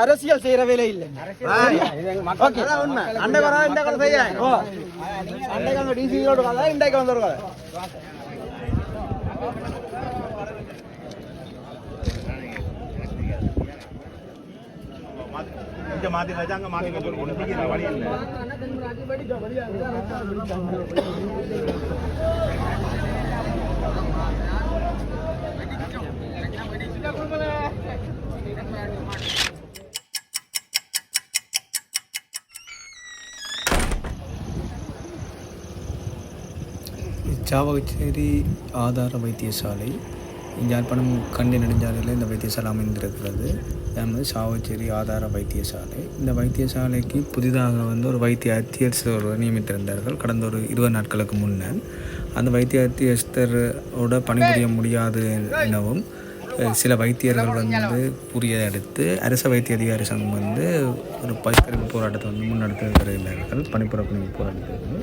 அரசியல் செய்யற வேலை இல்லை. இன்றைக்கு வந்துருக்காங்க. மாத்தி ராஜாங்க மாத்தி வழி இல்லை. சாவகச்சேரி ஆதார வைத்தியசாலை யாழ்ப்பாணம் கண்டி நெடுஞ்சாலையில் இந்த வைத்தியசாலை அமைந்திருக்கிறது. அதாவது சாவகச்சேரி ஆதார வைத்தியசாலை. இந்த வைத்தியசாலைக்கு புதிதாக ஒரு வைத்திய அத்தியட்சர் நியமித்திருந்தார்கள் கடந்த ஒரு 20 நாட்களுக்கு முன்னர். அந்த வைத்திய அத்தியட்சரோட பணிபுரிய முடியாது எனவும் சில வைத்தியர்கள் கூறியதை அடுத்து அரச வைத்திய அதிகாரி சங்கம் ஒரு பகிஷ்கரிப்பு போராட்டத்தை முன்னெடுத்து வருகிறார்கள். பணிப்புறக்கணிப்பு போராட்டத்திற்கு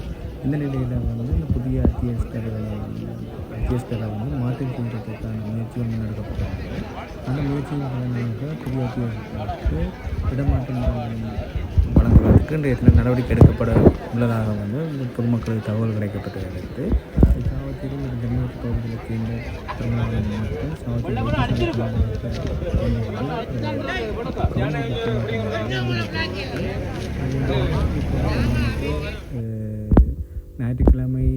இந்த நிலையில் இந்த புதிய அத்தியட்சரை மாற்றம் செய்வதற்கான முயற்சிகள் முன்னெடுக்கப்பட்டது. அந்த முயற்சியின் காரணமாக புதிய அத்தியட்சருக்கு இடமாற்றம் வழங்குவதற்கு இன்றைய தினம் நடவடிக்கை எடுக்கப்பட உள்ளதாக பொதுமக்களுக்கு தகவல் கிடைக்கப்பட்டதை அடுத்து சாவச்சேரி ஒரு ஜன்னூர் பகுதியில் சேர்ந்த பெரும்பாலான மக்கள் சாவச்சேரி ஞாயிற்றுக்கிழமை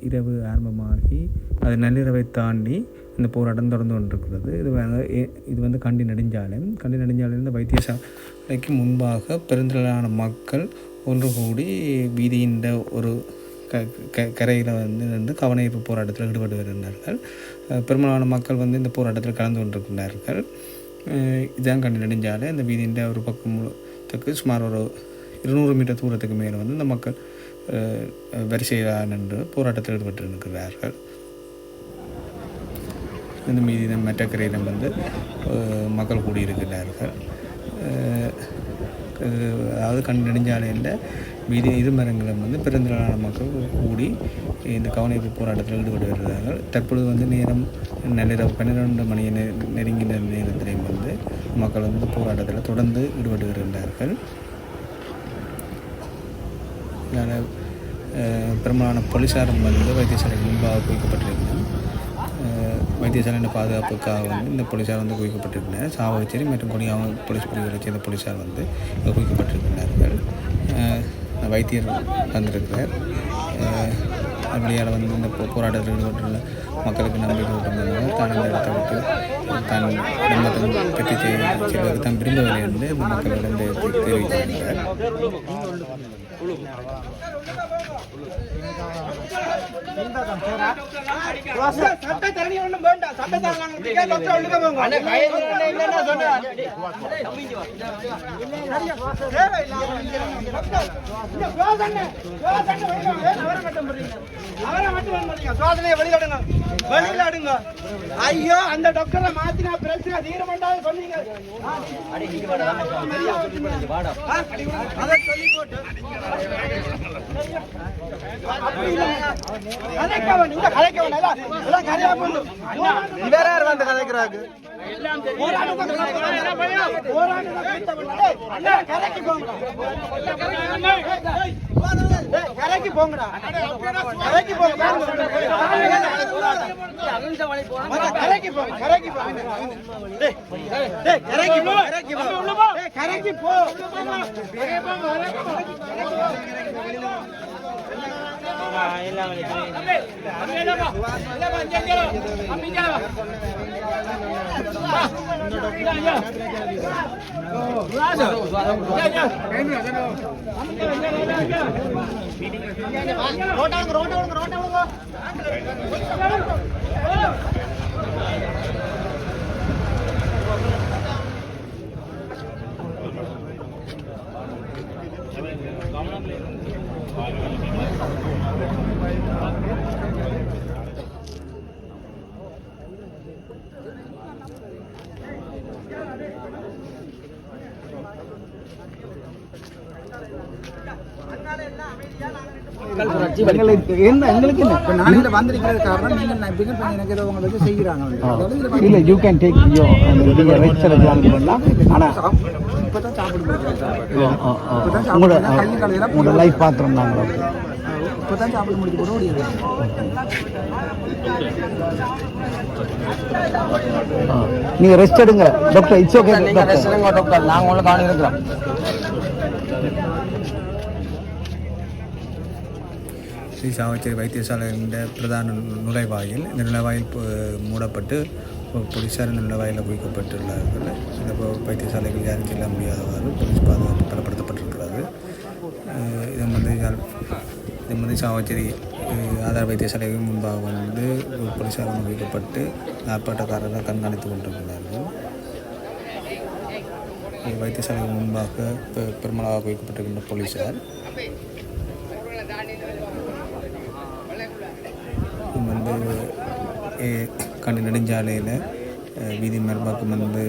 இரவு ஆரம்பமாகி அது நள்ளிரவை தாண்டி இந்த போராட்டம் தொடர்ந்து கொண்டிருக்கிறது. இது கண்டி நெடுஞ்சாலையிலிருந்து வைத்தியசாலைக்கு முன்பாக பெருந்திரளான மக்கள் ஒன்று கூடி வீதியின் ஒரு கரையில் நின்று கவனஈர்ப்பு போராட்டத்தில் ஈடுபட்டு வருகின்றார்கள். பெரும்பாலான மக்கள் இந்த போராட்டத்தில் கலந்து கொண்டிருக்கின்றார்கள். இதுதான் கண்டி நெடுஞ்சாலை. இந்த வீதியின் ஒரு பக்கத்துக்கு சுமார் ஒரு 200 மீட்டர் தூரத்துக்கு மேலே இந்த மக்கள் வரிசையாக நின்று போராட்டத்தில் ஈடுபட்டிருக்கிறார்கள். இந்த மீதி மற்ற கரையிடம் மக்கள் கூடியிருக்கிறார்கள். அதாவது கண் நெடுஞ்சாலையில் வீதி இருமரங்களும் பெருந்திரளான மக்கள் கூடி இந்த கவனிப்பு போராட்டத்தில் ஈடுபட்டு வருகிறார்கள். தற்பொழுது நேரம் நள்ளிரவு 12 மணி நெருங்கின நேரத்திலையும் மக்கள் போராட்டத்தில் தொடர்ந்து ஈடுபட்டு வருகின்றார்கள். இதனால் பெரும்பாலான போலீஸாரும் வைத்தியசாலைக்கு முன்பாக குவிக்கப்பட்டிருக்கிறார். வைத்தியசாலையின் பாதுகாப்புக்காக இந்த போலீஸார் குவிக்கப்பட்டிருக்கிறார். சாவகச்சேரி மற்றும் கொடியாம போலீஸ் பிரிவுகளை சேர்ந்த போலீஸார் குவிக்கப்பட்டிருக்கிறார்கள். வைத்தியர் வந்திருக்கிறார். அப்படியால் இந்த போராட்டத்தில் ஈடுபட்டுள்ள மக்களுக்கு நம்பிக்கை விட்டுருந்தாங்க. தான் இந்த இடத்தை விட்டு தான் இடம்பத்தை பெற்று செல்வதற்கு தான் விரும்பவில்லை என்று மக்களிடம் தெரிவித்திருக்கிறார். ஐயோ அந்த டாக்டரை மாத்தினா பிரச்சனை தீரமாட்டாது சொன்னீங்க. அதை சொல்லி போட்டு வேற யார் வந்து கதைக்கிறாங்க? கரைக்கு போங்கடா, கரைக்கு போங்க, கரைக்கு போங்க, கரைக்கு போங்க, கரைக்கு போ, கரைக்கு போ. எங்களுக்கு என்ன இப்போ நாளையில் வந்திருக்கிறது காரணம் நீங்கள் நம்பிக்கை எனக்கு ஏதோ உங்களுக்கு செய்கிறாங்க இல்லை யூ கேன் டேக் நீங்கள் ரெஸ்ட் பண்ணலாம். ஆனால் இப்போ தான் சாப்பிட உங்களோட லைஃப் பார்க்குறோம் நாங்கள். இப்போ தான் சாப்பிட முடிச்சு கூட முடியாது. நீங்கள் ரெஸ்ட் எடுங்க டாக்டர். இட்ஸ் ஓகே நீங்கள் ரெஸ்ட் எடுங்க டாக்டர், நாங்கள் உங்களுக்கு காணி இருக்கிறோம். ஸ்ரீ சாவச்சேரி வைத்தியசாலையின் பிரதான நுழைவாயில், இந்த நுழைவாயில் மூடப்பட்டு போலீஸார் இந்த நுழைவாயிலில் குவிக்கப்பட்டுள்ளார்கள். இந்த வைத்தியசாலைகள் யாரும் செல்ல முடியாதவாறு போலீஸ் பாதுகாப்பு பலப்படுத்தப்பட்டிருக்கிறது. இது வந்து சாவச்சேரி ஆதார வைத்தியசாலைக்கு முன்பாக வந்து போலீஸார் குவிக்கப்பட்டு ஆர்ப்பாட்டக்காரர்கள் கண்காணித்து கொண்டிருக்கிறார்கள். வைத்தியசாலைக்கு முன்பாக பெருமளவாக குவிக்கப்பட்டிருக்கின்ற போலீஸார் வந்து கண்டி நெடுஞ்சாலையில் வீதி மேற்பாக்கம் வந்து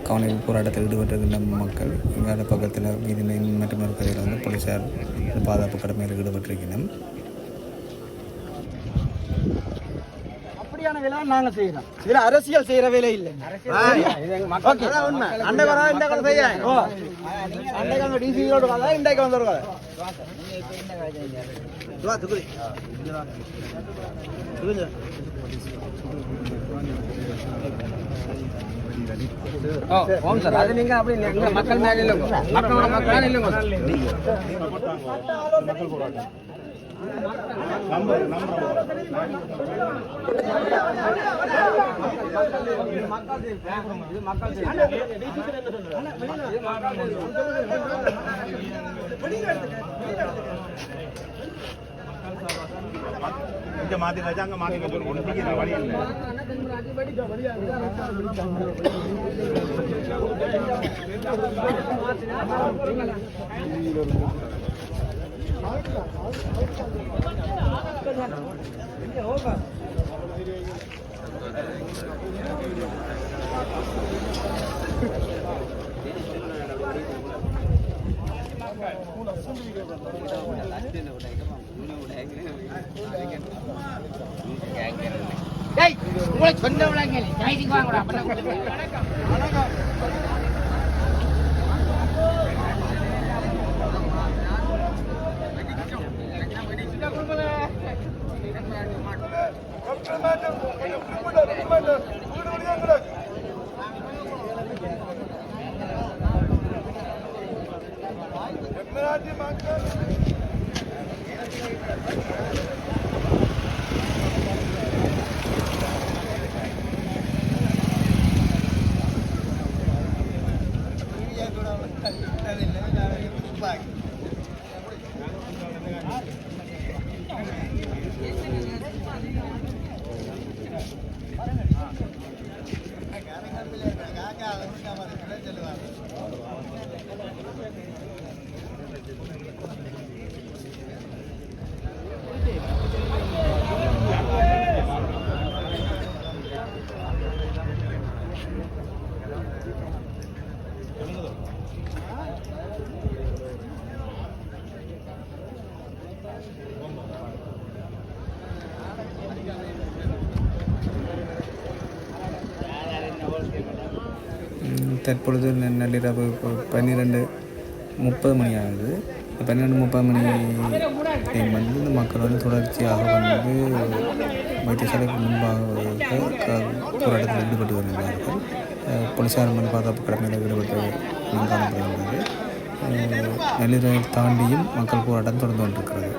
கவனிப்பு போராட்டத்தில் ஈடுபட்டிருக்கின்ற மக்கள் இங்கால பக்கத்தில் வீதி மற்றும் இருக்கிறதில் வந்து போலீஸார் பாதுகாப்பு கடமையில் ஈடுபட்டிருக்கணும். அப்படியான வேலை நாங்கள் செய்யறோம். இதுல அரசியல் செய்யற வேலை இல்லை. இன்றைக்கு வந்துருக்காங்க. அது நீங்க அப்படி மக்கள் மேல இல்லைங்க, மக்களோட மக்கள் இல்லைங்க. மாத்தி வச்சாங்க மாத்தி ஒன்றிக்கிற வழி இல்லை. தற்பொழுது நள்ளிரவு 12:30 மணி ஆகுது. 12:30 மணி டைம் வந்து இந்த மக்கள் வந்து தொடர்ச்சியாக வந்து வைத்தியசாலைக்கு முன்பாக போராட்டத்தில் ஈடுபட்டு வருகிறார்கள். போலீஸார் வந்து பாதுகாப்பு கடமையில் ஈடுபட்டு காணப்படுகிறது. நள்ளிரவை தாண்டியும் மக்கள் போராட்டம் தொடர்ந்து கொண்டிருக்கிறது.